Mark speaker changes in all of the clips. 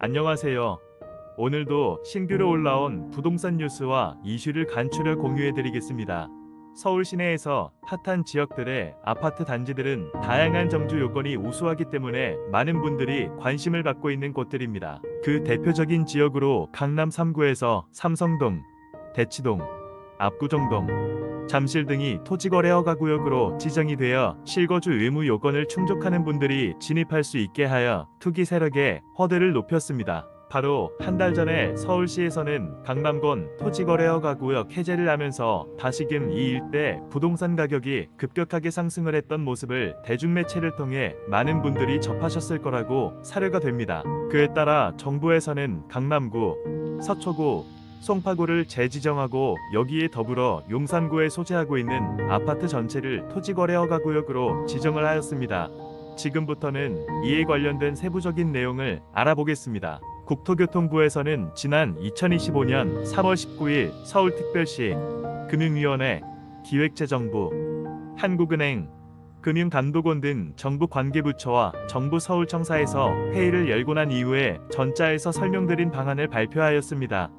Speaker 1: 안녕하세요. 오늘도 신규로 올라온 부동산 뉴스와 이슈를 간추려 공유해드리겠습니다. 서울 시내에서 핫한 지역들의 아파트 단지들은 다양한 정주 요건이 우수하기 때문에 많은 분들이 관심을 받고 있는 곳들입니다. 그 대표적인 지역으로 강남 3구에서 삼성동, 대치동, 압구정동, 잠실 등이 토지거래 허가구역으로 지정이 되어 실거주 의무 요건을 충족하는 분들이 진입할 수 있게 하여 투기 세력의 허들을 높였습니다. 바로 한 달 전에 서울시에서는 강남권 토지거래 허가구역 해제를 하면서 다시금 이 일대 부동산 가격이 급격하게 상승을 했던 모습을 대중매체를 통해 많은 분들이 접하셨을 거라고 사료가 됩니다. 그에 따라 정부에서는 강남구, 서초구, 송파구를 재지정하고 여기에 더불어 용산구에 소재하고 있는 아파트 전체를 토지거래 허가구역으로 지정을 하였습니다. 지금부터는 이에 관련된 세부적인 내용을 알아보겠습니다. 국토교통부에서는 지난 2025년 3월 19일 서울특별시 금융위원회, 기획재정부, 한국은행, 금융감독원 등 정부 관계부처와 정부 서울청사에서 회의를 열고 난 이후에 전자에서 설명드린 방안을 발표하였습니다.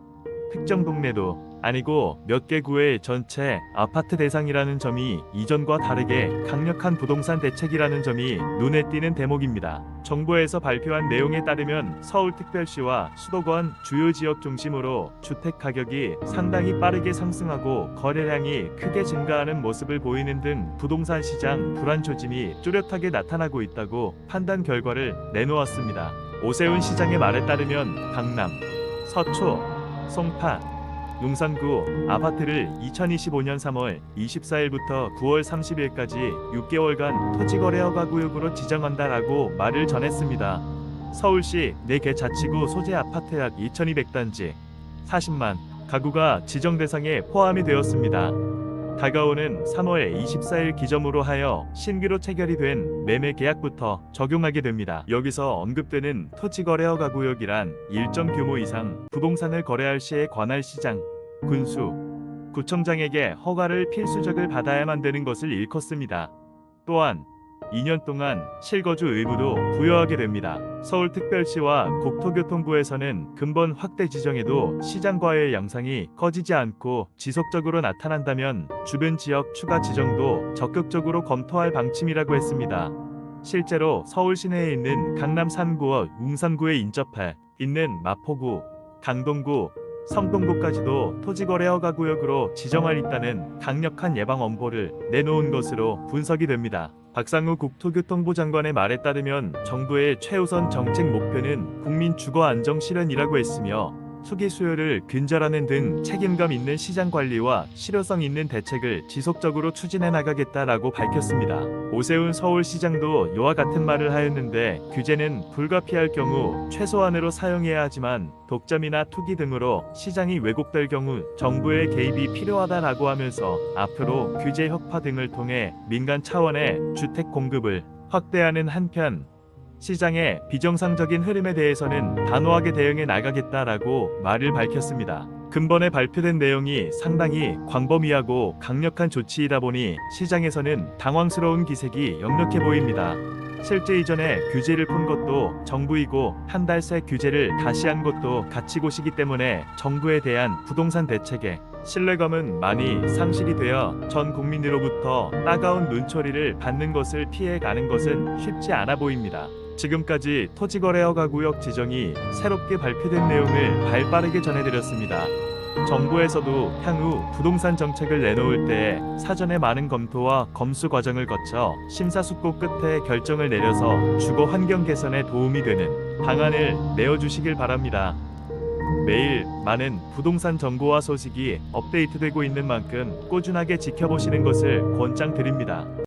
Speaker 1: 특정 동네도 아니고 몇 개 구의 전체 아파트 대상이라는 점이 이전과 다르게 강력한 부동산 대책이라는 점이 눈에 띄는 대목입니다. 정부에서 발표한 내용에 따르면 서울특별시와 수도권 주요 지역 중심으로 주택 가격이 상당히 빠르게 상승하고 거래량이 크게 증가하는 모습을 보이는 등 부동산 시장 불안 조짐이 뚜렷하게 나타나고 있다고 판단 결과를 내놓았습니다. 오세훈 시장의 말에 따르면 강남, 서초, 송파, 용산구 아파트를 2025년 3월 24일부터 9월 30일까지 6개월간 토지거래 허가구역으로 지정한다라고 말을 전했습니다. 서울시 4개 자치구 소재 아파트 약 2200단지 40만 가구가 지정 대상에 포함이 되었습니다. 다가오는 3월 24일 기점으로 하여 신규로 체결이 된 매매 계약부터 적용하게 됩니다. 여기서 언급되는 토지거래 허가구역이란 일정 규모 이상 부동산을 거래할 시에 관할 시장, 군수, 구청장에게 허가를 필수적을 받아야만 되는 것을 일컫습니다. 또한 2년 동안 실거주 의무도 부여하게 됩니다. 서울특별시와 국토교통부에서는 근본 확대 지정에도 시장과의 양상이 커지지 않고 지속적으로 나타난다면 주변 지역 추가 지정도 적극적으로 검토할 방침이라고 했습니다. 실제로 서울 시내에 있는 강남 3구와 용산구에 인접해 있는 마포구, 강동구, 성동구까지도 토지거래 허가구역으로 지정할 있다는 강력한 예방 엄포를 내놓은 것으로 분석이 됩니다. 박상우 국토교통부 장관의 말에 따르면 정부의 최우선 정책 목표는 국민 주거 안정 실현이라고 했으며 투기 수요를 근절하는 등 책임감 있는 시장 관리와 실효성 있는 대책을 지속적으로 추진해 나가겠다라고 밝혔습니다. 오세훈 서울시장도 이와 같은 말을 하였는데 규제는 불가피할 경우 최소한으로 사용해야 하지만 독점이나 투기 등으로 시장이 왜곡될 경우 정부의 개입이 필요하다라고 하면서 앞으로 규제 혁파 등을 통해 민간 차원의 주택 공급을 확대하는 한편 시장의 비정상적인 흐름에 대해서는 단호하게 대응해 나가겠다라고 말을 밝혔습니다. 근본에 발표된 내용이 상당히 광범위하고 강력한 조치이다 보니 시장에서는 당황스러운 기색이 역력해 보입니다. 실제 이전에 규제를 푼 것도 정부이고 한 달 새 규제를 다시 한 것도 같이 곳이기 때문에 정부에 대한 부동산 대책에 신뢰감은 많이 상실이 되어 전 국민으로부터 따가운 눈초리를 받는 것을 피해가는 것은 쉽지 않아 보입니다. 지금까지 토지거래 허가구역 지정이 새롭게 발표된 내용을 발빠르게 전해드렸습니다. 정부에서도 향후 부동산 정책을 내놓을 때 사전에 많은 검토와 검수 과정을 거쳐 심사숙고 끝에 결정을 내려서 주거 환경 개선에 도움이 되는 방안을 내어주시길 바랍니다. 매일 많은 부동산 정보와 소식이 업데이트되고 있는 만큼 꾸준하게 지켜보시는 것을 권장드립니다.